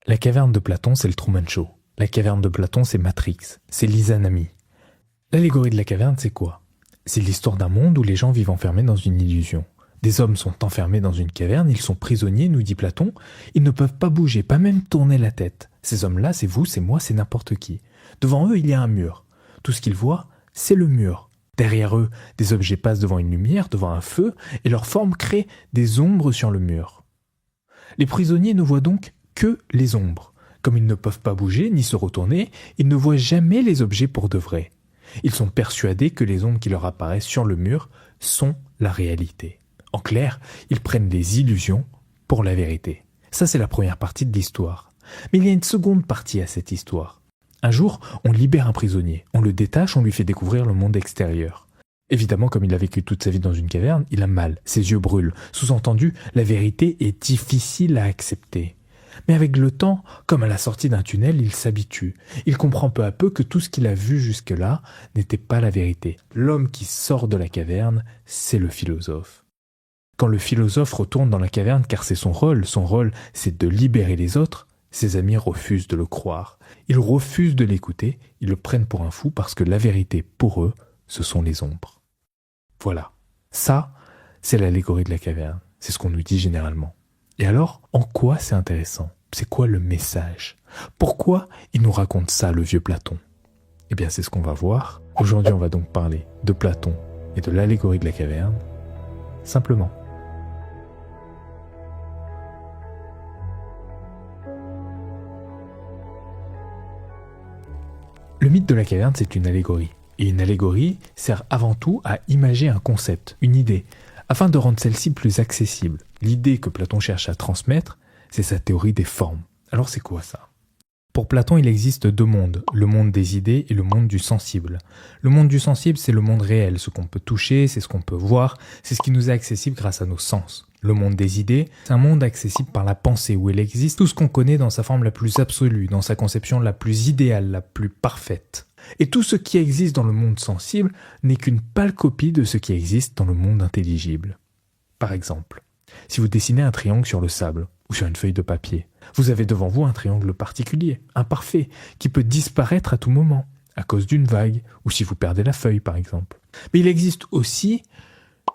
La caverne de Platon, c'est le Truman Show. La caverne de Platon, c'est Matrix. C'est l'Izanami. L'allégorie de la caverne, c'est quoi? C'est l'histoire d'un monde où les gens vivent enfermés dans une illusion. Des hommes sont enfermés dans une caverne, ils sont prisonniers, nous dit Platon. Ils ne peuvent pas bouger, pas même tourner la tête. Ces hommes-là, c'est vous, c'est moi, c'est n'importe qui. Devant eux, il y a un mur. Tout ce qu'ils voient, c'est le mur. Derrière eux, des objets passent devant une lumière, devant un feu, et leur forme crée des ombres sur le mur. Les prisonniers ne voient donc que les ombres. Comme ils ne peuvent pas bouger ni se retourner, ils ne voient jamais les objets pour de vrai. Ils sont persuadés que les ombres qui leur apparaissent sur le mur sont la réalité. En clair, ils prennent les illusions pour la vérité. Ça, c'est la première partie de l'histoire. Mais il y a une seconde partie à cette histoire. Un jour, on libère un prisonnier, on le détache, on lui fait découvrir le monde extérieur. Évidemment, comme il a vécu toute sa vie dans une caverne, il a mal, ses yeux brûlent. Sous-entendu, la vérité est difficile à accepter. Mais avec le temps, comme à la sortie d'un tunnel, il s'habitue. Il comprend peu à peu que tout ce qu'il a vu jusque-là n'était pas la vérité. L'homme qui sort de la caverne, c'est le philosophe. Quand le philosophe retourne dans la caverne, car c'est son rôle c'est de libérer les autres, ses amis refusent de le croire. Ils refusent de l'écouter, ils le prennent pour un fou parce que la vérité, pour eux, ce sont les ombres. Voilà. Ça, c'est l'allégorie de la caverne. C'est ce qu'on nous dit généralement. Et alors, en quoi c'est intéressant? C'est quoi le message? Pourquoi il nous raconte ça, le vieux Platon? Eh bien, c'est ce qu'on va voir. Aujourd'hui, on va donc parler de Platon et de l'allégorie de la caverne, simplement. Le mythe de la caverne, c'est une allégorie. Et une allégorie sert avant tout à imager un concept, une idée, afin de rendre celle-ci plus accessible. L'idée que Platon cherche à transmettre, c'est sa théorie des formes. Alors c'est quoi ça? Pour Platon, il existe deux mondes, le monde des idées et le monde du sensible. Le monde du sensible, c'est le monde réel, ce qu'on peut toucher, c'est ce qu'on peut voir, c'est ce qui nous est accessible grâce à nos sens. Le monde des idées, c'est un monde accessible par la pensée, où il existe tout ce qu'on connaît dans sa forme la plus absolue, dans sa conception la plus idéale, la plus parfaite. Et tout ce qui existe dans le monde sensible n'est qu'une pâle copie de ce qui existe dans le monde intelligible. Par exemple, si vous dessinez un triangle sur le sable ou sur une feuille de papier, vous avez devant vous un triangle particulier, imparfait, qui peut disparaître à tout moment, à cause d'une vague, ou si vous perdez la feuille par exemple. Mais il existe aussi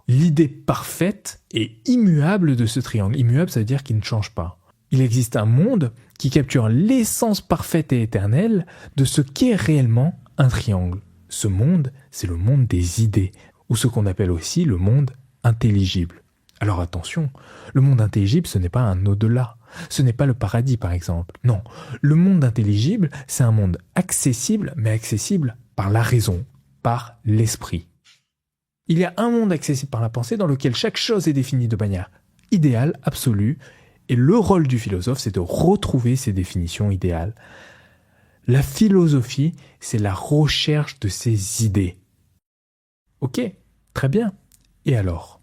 l'idée parfaite et immuable de ce triangle. Immuable, ça veut dire qu'il ne change pas. Il existe un monde qui capture l'essence parfaite et éternelle de ce qu'est réellement un triangle. Ce monde, c'est le monde des idées, ou ce qu'on appelle aussi le monde intelligible. Alors attention, le monde intelligible, ce n'est pas un au-delà. Ce n'est pas le paradis, par exemple. Non, le monde intelligible, c'est un monde accessible, mais accessible par la raison, par l'esprit. Il y a un monde accessible par la pensée dans lequel chaque chose est définie de manière idéale, absolue, et le rôle du philosophe, c'est de retrouver ces définitions idéales. La philosophie, c'est la recherche de ces idées. Ok, très bien. Et alors,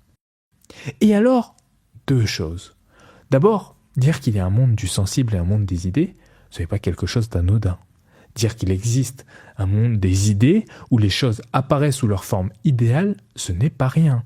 deux choses. D'abord, dire qu'il y a un monde du sensible et un monde des idées, ce n'est pas quelque chose d'anodin. Dire qu'il existe un monde des idées où les choses apparaissent sous leur forme idéale, ce n'est pas rien.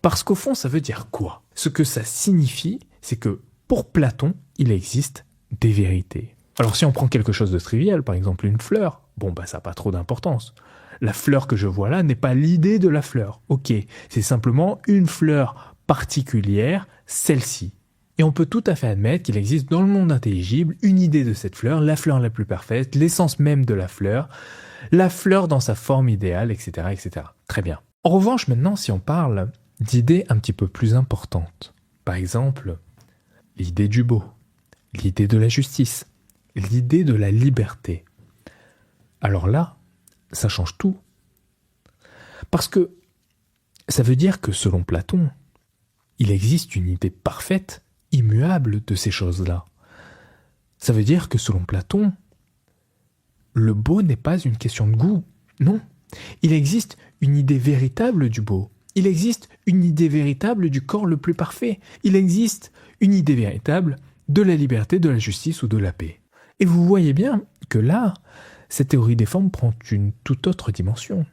Parce qu'au fond, ça veut dire quoi? Ce que ça signifie, c'est que pour Platon, il existe des vérités. Alors si on prend quelque chose de trivial, par exemple une fleur, ça n'a pas trop d'importance. La fleur que je vois là n'est pas l'idée de la fleur. Ok, c'est simplement une fleur particulière, celle-ci. Et on peut tout à fait admettre qu'il existe dans le monde intelligible une idée de cette fleur, la fleur la plus parfaite, l'essence même de la fleur dans sa forme idéale, etc., etc. Très bien. En revanche, maintenant, si on parle d'idées un petit peu plus importantes, par exemple, l'idée du beau, l'idée de la justice, l'idée de la liberté, alors là, ça change tout. Parce que ça veut dire que selon Platon, il existe une idée parfaite, immuable de ces choses-là. Ça veut dire que selon Platon, le beau n'est pas une question de goût. Non, il existe une idée véritable du beau. Il existe une idée véritable du corps le plus parfait. Il existe une idée véritable de la liberté, de la justice ou de la paix. Et vous voyez bien que là, cette théorie des formes prend une toute autre dimension.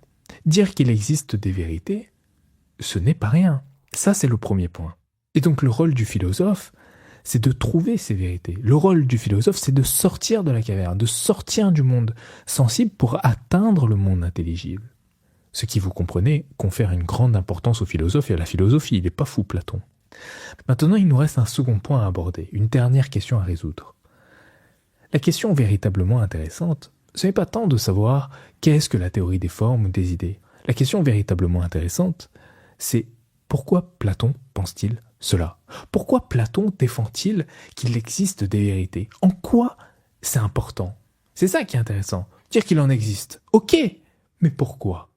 Dire qu'il existe des vérités, ce n'est pas rien. Ça, c'est le premier point. Et donc le rôle du philosophe, c'est de trouver ces vérités. Le rôle du philosophe, c'est de sortir de la caverne, de sortir du monde sensible pour atteindre le monde intelligible. Ce qui, vous comprenez, confère une grande importance au philosophe et à la philosophie. Il n'est pas fou, Platon. Maintenant, il nous reste un second point à aborder, une dernière question à résoudre. La question véritablement intéressante, ce n'est pas tant de savoir qu'est-ce que la théorie des formes ou des idées. La question véritablement intéressante, c'est pourquoi Platon pense-t-il cela? Pourquoi Platon défend-il qu'il existe des vérités? En quoi c'est important? C'est ça qui est intéressant. Dire qu'il en existe, ok, mais pourquoi?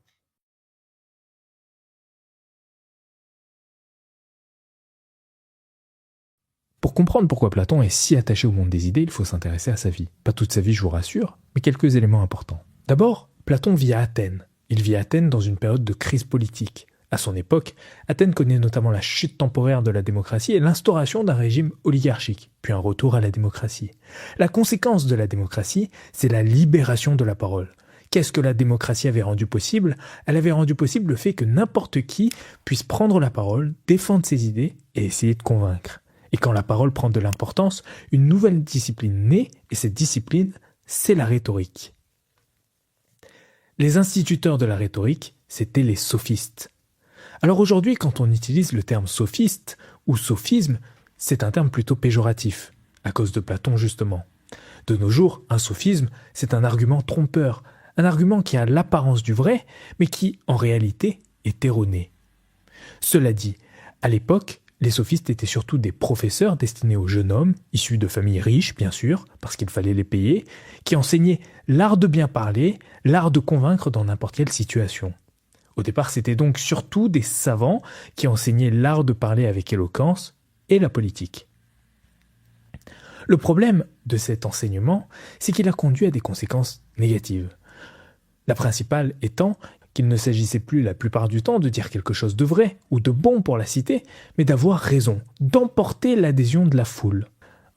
Pour comprendre pourquoi Platon est si attaché au monde des idées, il faut s'intéresser à sa vie. Pas toute sa vie, je vous rassure, mais quelques éléments importants. D'abord, Platon vit à Athènes. Il vit à Athènes dans une période de crise politique. À son époque, Athènes connaît notamment la chute temporaire de la démocratie et l'instauration d'un régime oligarchique, puis un retour à la démocratie. La conséquence de la démocratie, c'est la libération de la parole. Qu'est-ce que la démocratie avait rendu possible? Elle avait rendu possible le fait que n'importe qui puisse prendre la parole, défendre ses idées et essayer de convaincre. Et quand la parole prend de l'importance, une nouvelle discipline naît, et cette discipline, c'est la rhétorique. Les instituteurs de la rhétorique, c'étaient les sophistes. Alors aujourd'hui, quand on utilise le terme sophiste ou sophisme, c'est un terme plutôt péjoratif, à cause de Platon justement. De nos jours, un sophisme, c'est un argument trompeur, un argument qui a l'apparence du vrai, mais qui, en réalité, est erroné. Cela dit, à l'époque, les sophistes étaient surtout des professeurs destinés aux jeunes hommes, issus de familles riches, bien sûr, parce qu'il fallait les payer, qui enseignaient l'art de bien parler, l'art de convaincre dans n'importe quelle situation. Au départ, c'était donc surtout des savants qui enseignaient l'art de parler avec éloquence et la politique. Le problème de cet enseignement, c'est qu'il a conduit à des conséquences négatives. La principale étant qu'il ne s'agissait plus la plupart du temps de dire quelque chose de vrai ou de bon pour la cité, mais d'avoir raison, d'emporter l'adhésion de la foule.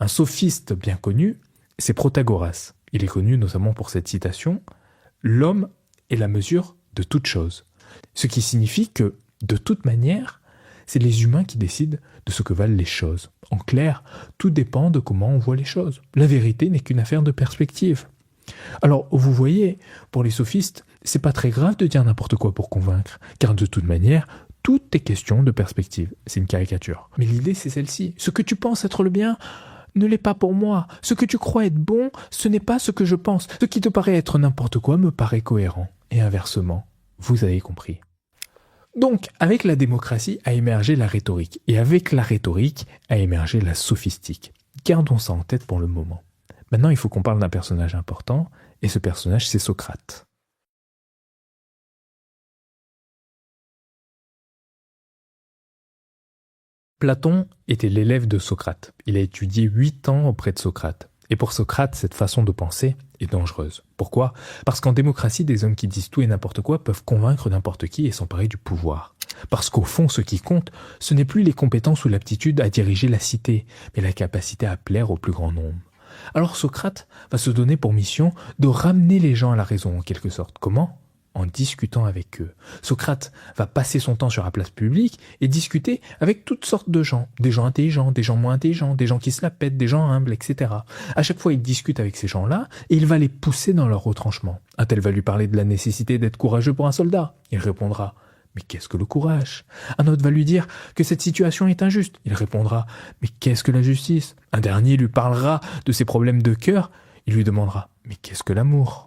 Un sophiste bien connu, c'est Protagoras. Il est connu notamment pour cette citation « L'homme est la mesure de toute chose ». Ce qui signifie que, de toute manière, c'est les humains qui décident de ce que valent les choses. En clair, tout dépend de comment on voit les choses. La vérité n'est qu'une affaire de perspective. Alors, vous voyez, pour les sophistes, c'est pas très grave de dire n'importe quoi pour convaincre, car de toute manière, tout est question de perspective. C'est une caricature. Mais l'idée, c'est celle-ci. Ce que tu penses être le bien ne l'est pas pour moi. Ce que tu crois être bon, ce n'est pas ce que je pense. Ce qui te paraît être n'importe quoi me paraît cohérent. Et inversement, vous avez compris. Donc, avec la démocratie a émergé la rhétorique, et avec la rhétorique a émergé la sophistique. Gardons ça en tête pour le moment. Maintenant, il faut qu'on parle d'un personnage important, et ce personnage, c'est Socrate. Platon était l'élève de Socrate. Il a étudié 8 ans auprès de Socrate. Et pour Socrate, cette façon de penser est dangereuse. Pourquoi? Parce qu'en démocratie, des hommes qui disent tout et n'importe quoi peuvent convaincre n'importe qui et s'emparer du pouvoir. Parce qu'au fond, ce qui compte, ce n'est plus les compétences ou l'aptitude à diriger la cité, mais la capacité à plaire au plus grand nombre. Alors Socrate va se donner pour mission de ramener les gens à la raison en quelque sorte. Comment? En discutant avec eux. Socrate va passer son temps sur la place publique et discuter avec toutes sortes de gens. Des gens intelligents, des gens moins intelligents, des gens qui se la pètent, des gens humbles, etc. À chaque fois, il discute avec ces gens-là et il va les pousser dans leur retranchement. Un tel va lui parler de la nécessité d'être courageux pour un soldat. Il répondra « Mais qu'est-ce que le courage ?» Un autre va lui dire que cette situation est injuste. Il répondra « Mais qu'est-ce que la justice ?» Un dernier lui parlera de ses problèmes de cœur. Il lui demandera « Mais qu'est-ce que l'amour ?»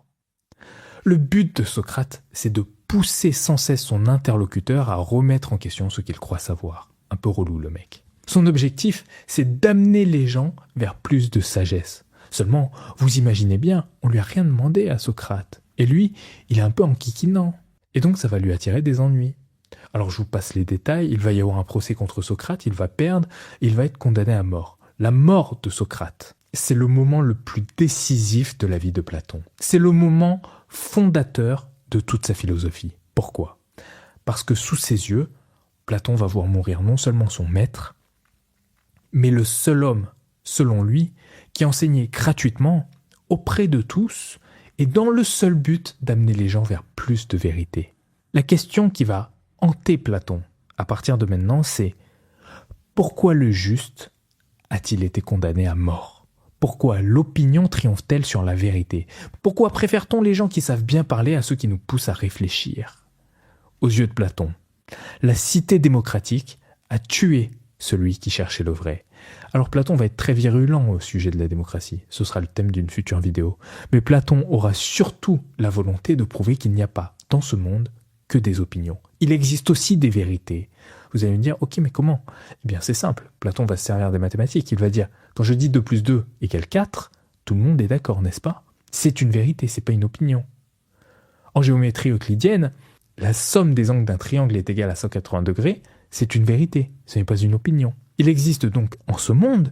Le but de Socrate, c'est de pousser sans cesse son interlocuteur à remettre en question ce qu'il croit savoir. Un peu relou le mec. Son objectif, c'est d'amener les gens vers plus de sagesse. Seulement, vous imaginez bien, on lui a rien demandé à Socrate. Et lui, il est un peu enquiquinant. Et donc ça va lui attirer des ennuis. Alors je vous passe les détails, il va y avoir un procès contre Socrate, il va perdre, il va être condamné à mort. La mort de Socrate, c'est le moment le plus décisif de la vie de Platon. C'est le moment fondateur de toute sa philosophie. Pourquoi? Parce que sous ses yeux, Platon va voir mourir non seulement son maître, mais le seul homme, selon lui, qui enseignait gratuitement, auprès de tous, et dans le seul but d'amener les gens vers plus de vérité. La question qui va hanter Platon à partir de maintenant, c'est pourquoi le juste a-t-il été condamné à mort? Pourquoi l'opinion triomphe-t-elle sur la vérité? Pourquoi préfère-t-on les gens qui savent bien parler à ceux qui nous poussent à réfléchir? Aux yeux de Platon, la cité démocratique a tué celui qui cherchait le vrai. Alors Platon va être très virulent au sujet de la démocratie, ce sera le thème d'une future vidéo. Mais Platon aura surtout la volonté de prouver qu'il n'y a pas, dans ce monde, que des opinions. Il existe aussi des vérités. Vous allez me dire, ok, mais comment? Eh bien c'est simple, Platon va se servir des mathématiques, il va dire, quand je dis 2 plus 2 égale 4, tout le monde est d'accord, n'est-ce pas? C'est une vérité, c'est pas une opinion. En géométrie euclidienne, la somme des angles d'un triangle est égale à 180 degrés, c'est une vérité, ce n'est pas une opinion. Il existe donc en ce monde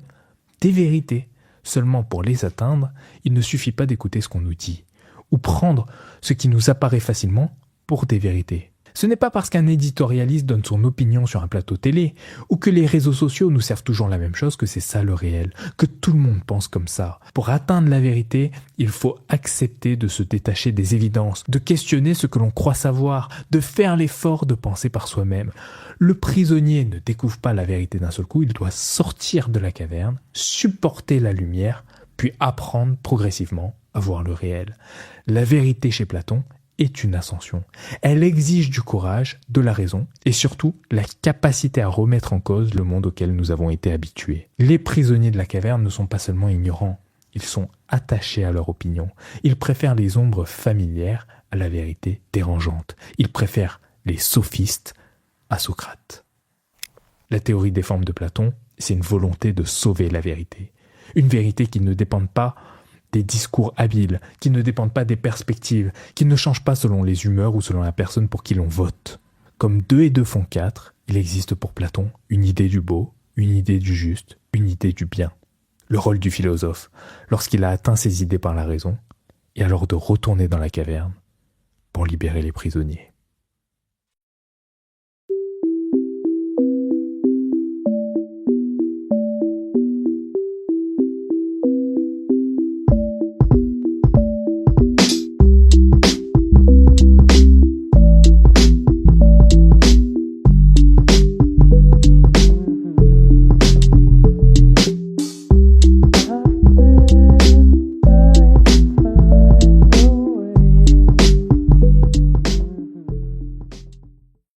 des vérités. Seulement pour les atteindre, il ne suffit pas d'écouter ce qu'on nous dit, ou prendre ce qui nous apparaît facilement pour des vérités. Ce n'est pas parce qu'un éditorialiste donne son opinion sur un plateau télé, ou que les réseaux sociaux nous servent toujours la même chose que c'est ça le réel, que tout le monde pense comme ça. Pour atteindre la vérité, il faut accepter de se détacher des évidences, de questionner ce que l'on croit savoir, de faire l'effort de penser par soi-même. Le prisonnier ne découvre pas la vérité d'un seul coup, il doit sortir de la caverne, supporter la lumière, puis apprendre progressivement à voir le réel. La vérité chez Platon est une ascension. Elle exige du courage, de la raison et surtout la capacité à remettre en cause le monde auquel nous avons été habitués. Les prisonniers de la caverne ne sont pas seulement ignorants, ils sont attachés à leur opinion. Ils préfèrent les ombres familières à la vérité dérangeante. Ils préfèrent les sophistes à Socrate. La théorie des formes de Platon, c'est une volonté de sauver la vérité. Une vérité qui ne dépend pas des discours habiles, qui ne dépendent pas des perspectives, qui ne changent pas selon les humeurs ou selon la personne pour qui l'on vote. Comme 2 et 2 font 4, il existe pour Platon une idée du beau, une idée du juste, une idée du bien. Le rôle du philosophe, lorsqu'il a atteint ses idées par la raison, est alors de retourner dans la caverne pour libérer les prisonniers.